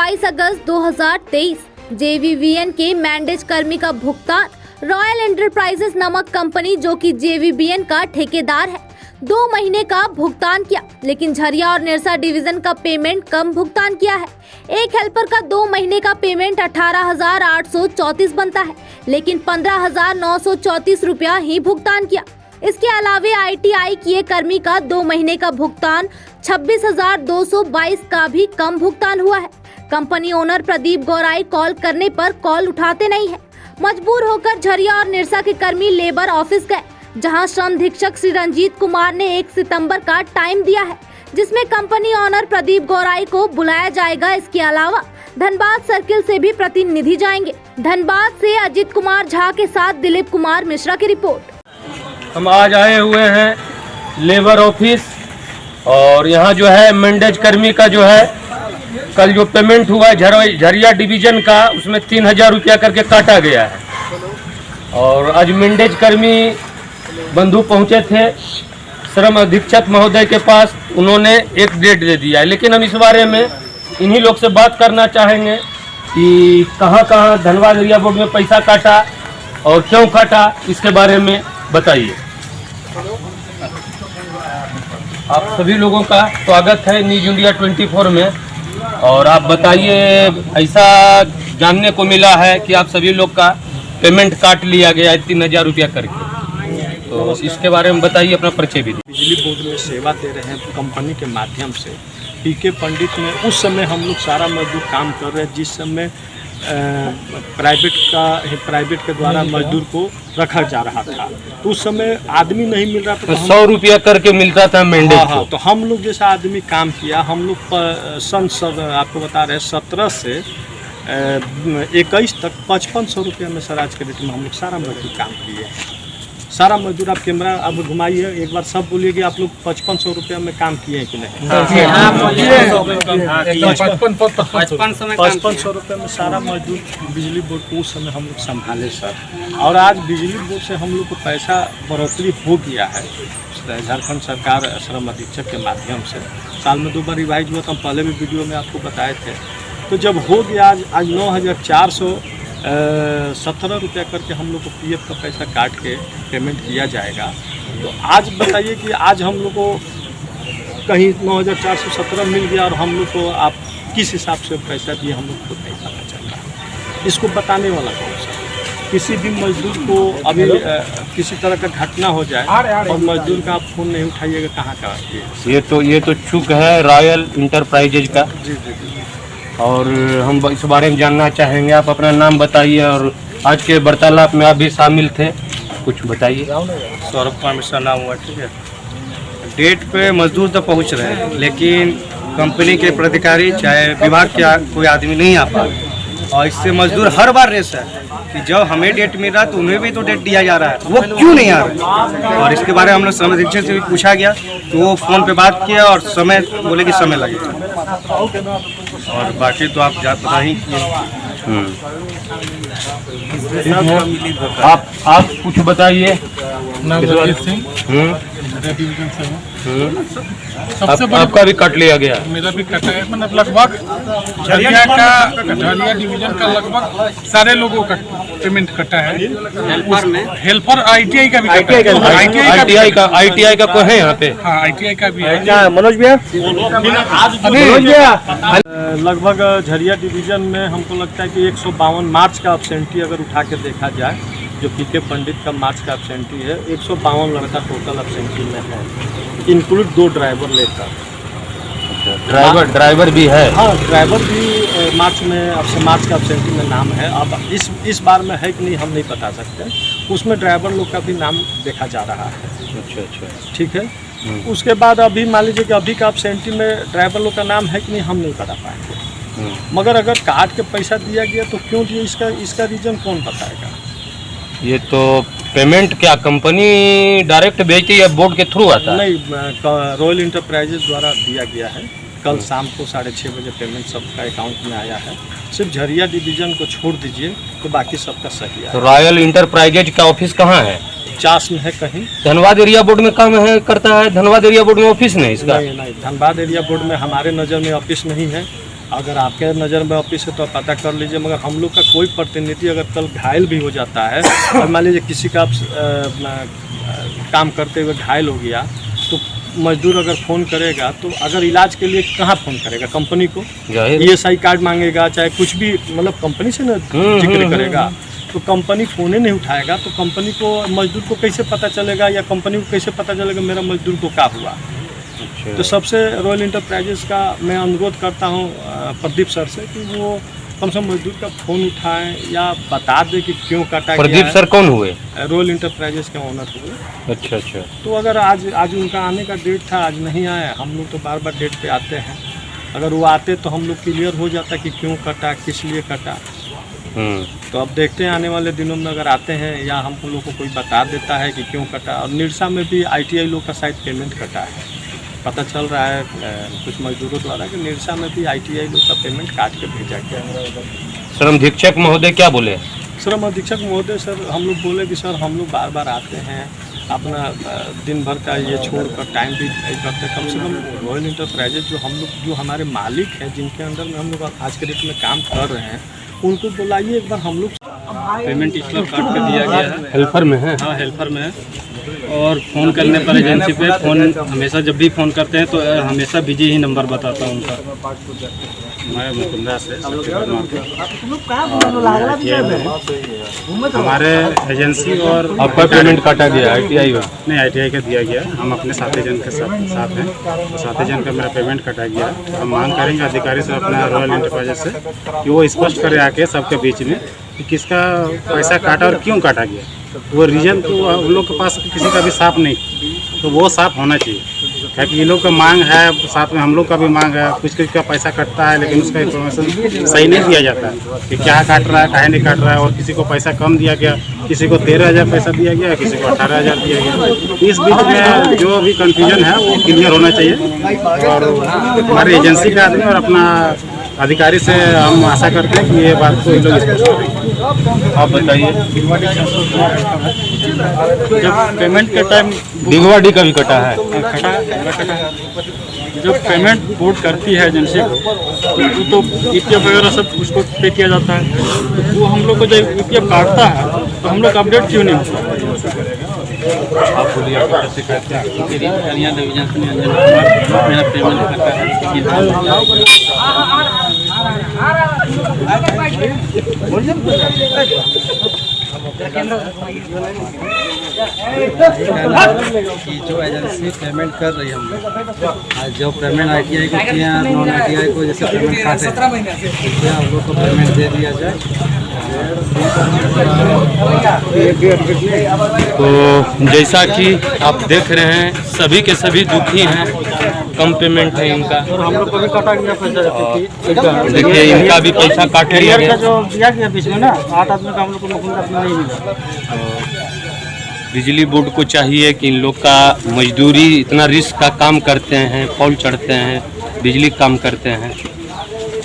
22 अगस्त 2023 JVBN के मैंडेज कर्मी का भुगतान रॉयल एंटरप्राइजेस नामक कंपनी जो कि JVBN का ठेकेदार है 2 महीने का भुगतान किया, लेकिन झरिया और निरसा डिवीजन का पेमेंट कम भुगतान किया है। एक हेल्पर का 2 महीने का पेमेंट 18,834 बनता है, लेकिन 15,934 रुपया ही भुगतान किया। इसके अलावे ITI किए कर्मी का 2 महीने का भुगतान 26,222 का भी कम भुगतान हुआ है। Company owner Pradeep Gaurai call करने पर कॉल उठाते नहीं है। मजबूर होकर झरिया और निरसा के कर्मी लेबर ऑफिस गए, जहां श्रम अधीक्षक श्री रंजीत कुमार ने 1 सितंबर का टाइम दिया है, जिसमें कंपनी ओनर प्रदीप गौराई को बुलाया जाएगा। इसके अलावा धनबाद सर्किल से भी प्रतिनिधि जाएंगे। धनबाद से अजित कुमार झा के साथ दिलीप कुमार मिश्रा की रिपोर्ट। हम आज आए हुए हैं लेबर ऑफिस और यहाँ जो है मैंडेज कर्मी का जो है कल जो पेमेंट हुआ है झरिया डिवीजन का, उसमें 3,000 रुपया करके काटा गया है। और आज मैंडेज कर्मी बंधु पहुँचे थे श्रम अधीक्षक महोदय के पास, उन्होंने एक डेट दे दिया है। लेकिन हम इस बारे में इन्हीं लोग से बात करना चाहेंगे कि कहाँ कहाँ धनबाद एरिया बोर्ड में पैसा काटा और क्यों काटा, इसके बारे में बताइए। आप सभी लोगों का स्वागत है न्यूज इंडिया 24 में। और आप बताइए, ऐसा जानने को मिला है कि आप सभी लोग का पेमेंट काट लिया गया है 3,000 रुपया करके, तो इसके बारे में बताइए, अपना परिचय भी दीजिए। बिजली बोर्ड में सेवा दे रहे हैं कंपनी के माध्यम से। पीके पंडित में उस समय हम लोग सारा मजदूर काम कर रहे हैं, जिस समय प्राइवेट के द्वारा मजदूर को रखा जा रहा था, तो उस समय आदमी नहीं मिल रहा था, तो 100 रुपया करके मिलता था मैंडेज को। तो हम लोग जैसा आदमी काम किया, हम लोग आपको बता रहे हैं 17 से 21 तक 5500 रुपया में सर आज के डेट में हम लोग सारा मजदूर काम किए। सारा मजदूर, आप कैमरा अब घुमाइए एक बार, सब बोलिए कि आप लोग 5500 रुपया में काम किए हैं कि नहीं? 5500 रुपये में सारा मजदूर बिजली बोर्ड को उस समय हम लोग संभाले सर। और आज बिजली बोर्ड से हम लोग को पैसा बढ़ोतरी हो गया है झारखंड सरकार श्रम अधीक्षक के माध्यम से। साल में 2 बार रिवाइज हुआ, तो हम पहले भी वीडियो में आपको बताए थे। तो जब हो गया आज 9,417 रुपया करके हम लोग को PF का पैसा काट के पेमेंट किया जाएगा। तो आज बताइए कि आज हम लोग को कहीं 9,417 मिल गया और हम लोग को आप किस हिसाब से पैसा दिए, हम लोग को नहीं पता चल रहा। इसको बताने वाला कौन सा? किसी भी मजदूर को अभी किसी तरह का घटना हो जाए और मजदूर का आप फ़ोन नहीं उठाइएगा, कहाँ का? ये तो चूक है रॉयल इंटरप्राइजेज का। जी जी जी। और हम इस बारे में जानना चाहेंगे, आप अपना नाम बताइए और आज के वार्तालाप में आप भी शामिल थे, कुछ बताइए। सौरभ कुमार मिश्रा नाम हुआ, ठीक है। डेट पे मजदूर तो पहुंच रहे हैं, लेकिन कंपनी के प्राधिकारी चाहे विभाग के कोई आदमी नहीं आ पा रहे। और इससे मजदूर हर बार रेस है कि जब हमें डेट मिल रहा है तो उन्हें भी तो डेट दिया जा रहा है, वो क्यों नहीं आ रहा है? और इसके बारे में हम लोग श्रम अधीक्षक से भी पूछा गया, तो वो फ़ोन पे बात किया और समय बोले कि समय लगेगा। और बाकी तो आप पता ही किए। आप कुछ बताइए। आपका भी कट लिया गया? मेरा भी कटा है, मतलब लगभग झरिया डिवीजन का लगभग सारे लोगों का पेमेंट कटा है। हेल्पर ITI का भी ITI का कोई है यहाँ पे? हाँ, ITI का भी है। मनोज भैया, लगभग झरिया डिवीजन में हमको लगता है कि 152 मार्च का एब्सेंटी अगर उठा के देखा जाए, जो पीके पंडित का मार्च का एब्सेंटी है, 152 लड़का टोटल एब्सेंटी में है, इंक्लूड 2 ड्राइवर लेकर। ड्राइवर भी है? हाँ, ड्राइवर भी मार्च का एब्सेंटी में नाम है। अब इस बार में है कि नहीं हम नहीं बता सकते, उसमें ड्राइवर लोग का भी नाम देखा जा रहा है। अच्छा, ठीक है। उसके बाद अभी मान लीजिए कि अभी का एब्सेंटी में ड्राइवर लोग का नाम है कि नहीं हम नहीं बता पाएंगे। मगर अगर काट के पैसा दिया गया तो क्यों दिया, इसका रीज़न कौन बताएगा? ये तो पेमेंट क्या कंपनी डायरेक्ट भेजती है, बोर्ड के थ्रू आता है? नहीं, रॉयल इंटरप्राइजेज द्वारा दिया गया है। कल शाम को 6:30 बजे पेमेंट सबका अकाउंट में आया है। सिर्फ झरिया डिवीजन को छोड़ दीजिए तो बाकी सबका सही है। तो रॉयल इंटरप्राइजेज का ऑफिस कहाँ है? चास में है कहीं। धनबाद एरिया बोर्ड में काम है करता है? धनबाद एरिया बोर्ड में ऑफिस नहीं इसका? नहीं, धनबाद एरिया बोर्ड में हमारे नज़र में ऑफिस नहीं है। अगर आपके नज़र में ऑफिस है तो आप पता कर लीजिए, मगर हम लोग का कोई प्रतिनिधि अगर कल घायल भी हो जाता है और मान लीजिए किसी का काम करते हुए घायल हो गया तो मजदूर अगर फ़ोन करेगा तो अगर इलाज के लिए कहाँ फ़ोन करेगा? कंपनी को ESI कार्ड मांगेगा, चाहे कुछ भी, मतलब कंपनी से ना जिक्र करेगा। तो कंपनी फ़ोन ही नहीं उठाएगा तो कंपनी को मजदूर को कैसे पता चलेगा, या कंपनी को कैसे पता चलेगा मेरा मजदूर को क्या हुआ? तो सबसे रॉयल इंटरप्राइजेस का मैं अनुरोध करता हूँ प्रदीप सर से कि वो कम से कम मजदूर का फ़ोन उठाएं या बता दें कि क्यों काटा गया। प्रदीप सर कौन हुए? रॉयल इंटरप्राइजेस के ओनर हुए। अच्छा। तो अगर आज उनका आने का डेट था, आज नहीं आया, हम लोग तो बार बार डेट पे आते हैं, अगर वो आते तो हम लोग क्लियर हो जाता कि क्यों कटा, किस लिए कटा। तो अब देखते हैं आने वाले दिनों में अगर आते हैं या हम लोग को कोई बता देता है कि क्यों कटा। और निरसा में भी ITI लोग का शायद पेमेंट कटा है, पता चल रहा है कुछ मजदूरों द्वारा कि निरसा में भी ITI लोग का पेमेंट काट के भेजा गया। श्रम अधीक्षक महोदय क्या बोले? श्रम अधीक्षक महोदय सर हम लोग बोले कि सर हम लोग बार बार आते हैं, अपना दिन भर का ये छोड़कर टाइम भी करते हैं, कम से कम रॉयल इंटरप्राइजेज जो हमारे मालिक हैं, जिनके अंडर में हम लोग आज के डेट में काम कर रहे हैं, उनको बुलाइए एक बार। हम लोग पेमेंट इस बार काट कर दिया गया है। हेल्पर में है? हाँ, हेल्पर में है। और फ़ोन करने पर एजेंसी पे फ़ोन हमेशा जब भी फ़ोन करते हैं तो हमेशा बिजी ही नंबर बताता है उनका। मैं मुकुंदा से हमारे एजेंसी और आपका पेमेंट काटा गया ITI का? नहीं, ITI का दिया गया। हम अपने साथी जन के साथ हैं, साथी जन का मेरा पेमेंट कटा गया। हम मांग करेंगे अधिकारी से, अपना रॉयल इंटरप्राइजेस से, कि वो स्पष्ट करे आके सबके बीच में कि किसका पैसा काटा और क्यों काटा गया। वो रीजन तो उन लोग के पास किसी का भी साफ नहीं, तो वो साफ होना चाहिए। क्योंकि ये लोग का मांग है, साथ में हम लोग का भी मांग है। कुछ का पैसा कटता है लेकिन उसका इन्फॉर्मेशन सही नहीं दिया जाता है कि क्या काट रहा है, काहे नहीं काट रहा है। और किसी को पैसा कम दिया गया, किसी को 13,000 पैसा दिया गया, किसी को 18,000 दिया गया। इस बीच में जो भी कंफ्यूजन है वो क्लियर होना चाहिए। और हमारे एजेंसी का आदमी और अपना अधिकारी से हम आशा करते हैं कि ये बात को इन लोग स्पष्ट करेंगे। आप बताइए। जब पेमेंट के टाइम दिगवाड़ी का भी कटा है? जब पेमेंट बोर्ड करती है एजेंसी को तो EPF वगैरह सब उसको पे किया जाता है। तो वो हम लोग को जब EPF काटता है तो हम लोग अपडेट क्यों नहीं होता? आप बोलिए, आप कैसे कहते हैं? मेरा पेमेंट करता है। कि जो एजेंसी पेमेंट कर रही है हम लोग, जो पेमेंट ITI को किए हैं, नॉन ITI को जैसे पेमेंट खाते हम लोग को पेमेंट दे दिया जाए। तो जैसा कि आप देख रहे हैं सभी के सभी दुखी हैं, कम पेमेंट है इनका। और हम लोग को भी काटा गया पैसा। देखिए इनका भी पैसा काट लिया गया। जो दिया गया बीच में ना 8 आदमी का हम लोग को मुकुंदा नहीं मिला। बिजली बोर्ड को चाहिए कि इन लोग का मजदूरी इतना रिस्क का काम करते हैं, फॉल चढ़ते हैं, बिजली काम करते हैं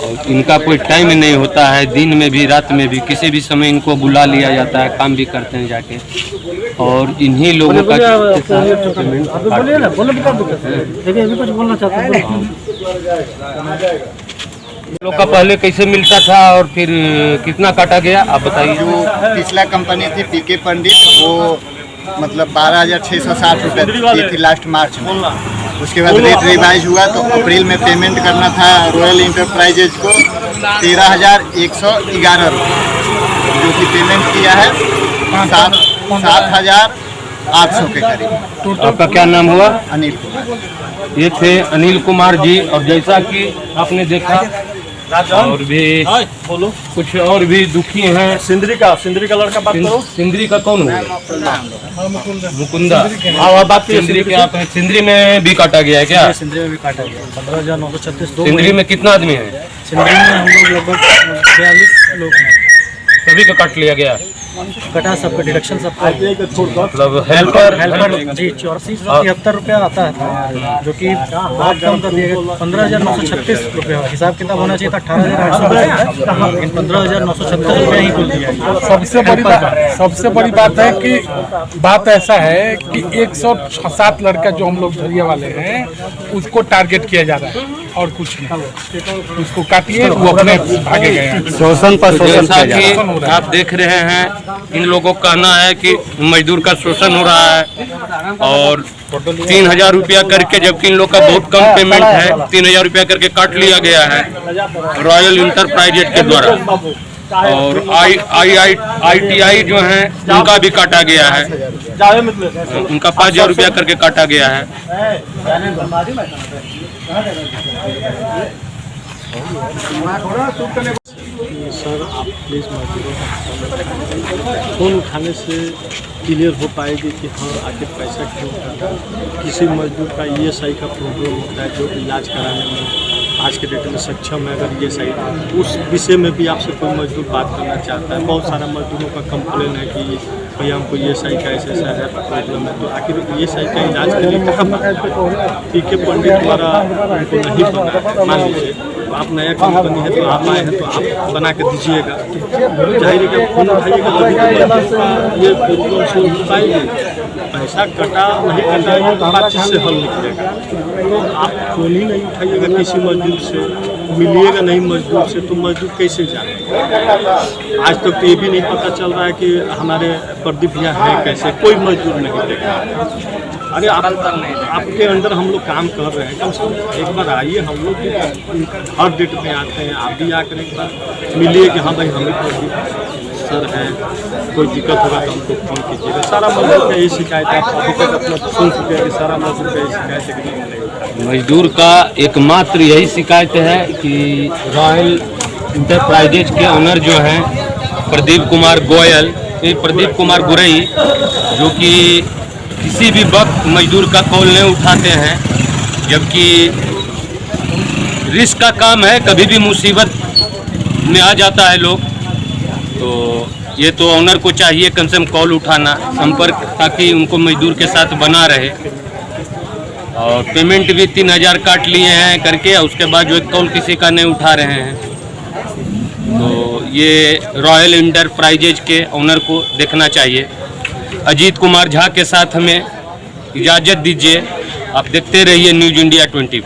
और इनका कोई टाइम नहीं होता है। दिन में भी, रात में भी, किसी भी समय इनको बुला लिया जाता है, काम भी करते हैं जाके। और इन्हीं लोगों का लोग का पहले कैसे मिलता था और फिर कितना काटा गया, आप बताइए। जो पिछला कंपनी थी PK पंडित, वो मतलब 12,660 रुपये दी थी लास्ट मार्च में। उसके बाद रेट रिवाइज हुआ तो अप्रैल में पेमेंट करना था रॉयल इंटरप्राइजेज को 13,111 रुपये, जो कि पेमेंट किया है 7,800 के करीब। आपका क्या नाम हुआ? अनिल कुमार। ये थे अनिल कुमार जी। और जैसा कि आपने देखा और भी कुछ और भी दुखी हैं। सिंदरी का लड़का बात करो। सिंदरी का कौन हुआ? मुकुंदा। बात सिंदरी के आप हैं। सिंदरी में भी काटा गया है क्या? सिंदरी में भी काटा गया 15,936। सिंदरी में कितना आदमी है? सिंदरी में हम लोग लगभग 42 लोग हैं। सभी का काट लिया गया? कटा सबका डिडक्शन सबका मतलब हेल्पर जी 8473 रुपया आता है, जो कि बहुत कम कर दिया गया। 15,936 रुपये हिसाब किताब होना चाहिए था 18,800, लेकिन 15,936 रुपये ही कुल दिया गया। सबसे बड़ी बात है कि बात ऐसा है कि 107 लड़का जो हम लोग झरिया वाले हैं उसको टारगेट किया जा रहा है। और कुछ नहीं। उसको काटिए, वो अपने भागे गए। शोषण पर शोषण जैसा किया जा रहा है। कि आप देख रहे हैं, इन लोगों का कहना है कि मजदूर का शोषण हो रहा है और 3,000 रुपया करके, जबकि इन लोग का बहुत कम पेमेंट है, 3,000 रुपया करके काट लिया गया है रॉयल इंटरप्राइजेज के द्वारा। और ITI जो है उनका भी काटा गया है, उनका 5,000 रुपया करके काटा गया है। सर आप प्लीज़ मजदूरों का फ़ोन उठाने से क्लियर हो पाएगी कि हाँ आखिर पैसा क्यों उठाता है। किसी मजदूर का ESI का प्रॉब्लम होता है जो इलाज कराने में आज के डेट में सक्षम है, अगर ESI उस विषय में भी आपसे कोई मजदूर बात करना चाहता है। बहुत सारा मजदूरों का कंप्लेन है कि भैया हमको ESI का ऐसा है प्रॉब्लम है, तो आखिर ESI का इलाज के लिए कहाँ पर PK पंडित द्वारा उनको नहीं बना। मान लीजिए आप नया कंपनी है तो आप आए हैं तो आप बना के दीजिएगा, जाहिर है कि फोन उठाइएगा तभी तो मजदूर का ये प्रॉब्लम सोल्व हो पाएगी। पैसा कटा नहीं कटा ये बातचीत से हल निकलेगा। तो आप फोन ही नहीं उठाइएगा किसी मजदूर से, मिलिएगा नहीं मजदूर से, तो मजदूर कैसे जाएगा। आज तक तो ये भी नहीं पता चल रहा है कि हमारे प्रदीप भैया है कैसे, कोई मजदूर नहीं देखा। अरे आपके अंदर हम लोग काम कर रहे हैं, कम से कम एक बार आइए, हम लोग हर डेट में आते हैं, आप भी आकर एक बार मिलिए कि हाँ भाई हमें प्रदीप सर है, कोई दिक्कत होगा तो हमको फोन कीजिएगा। सारा मजदूर का यही शिकायत है, आप अभी तक अपना सुन चुके हैं कि सारा मजदूर का यही शिकायत है कि नहीं। मजदूर का एकमात्र यही शिकायत है कि रॉयल इंटरप्राइजेज के ओनर जो हैं प्रदीप कुमार गोयल, प्रदीप कुमार गुरई, जो कि किसी भी वक्त मजदूर का कॉल नहीं उठाते हैं, जबकि रिस्क का काम है, कभी भी मुसीबत में आ जाता है लोग। तो ये तो ऑनर को चाहिए कम से कम कॉल उठाना, संपर्क, ताकि उनको मजदूर के साथ बना रहे। और पेमेंट भी 3,000 काट लिए हैं करके, उसके बाद जो एक कॉल किसी का नहीं उठा रहे हैं। तो ये रॉयल इंटरप्राइजेज के ऑनर को देखना चाहिए। अजीत कुमार झा के साथ हमें इजाज़त दीजिए। आप देखते रहिए न्यूज़ इंडिया 24।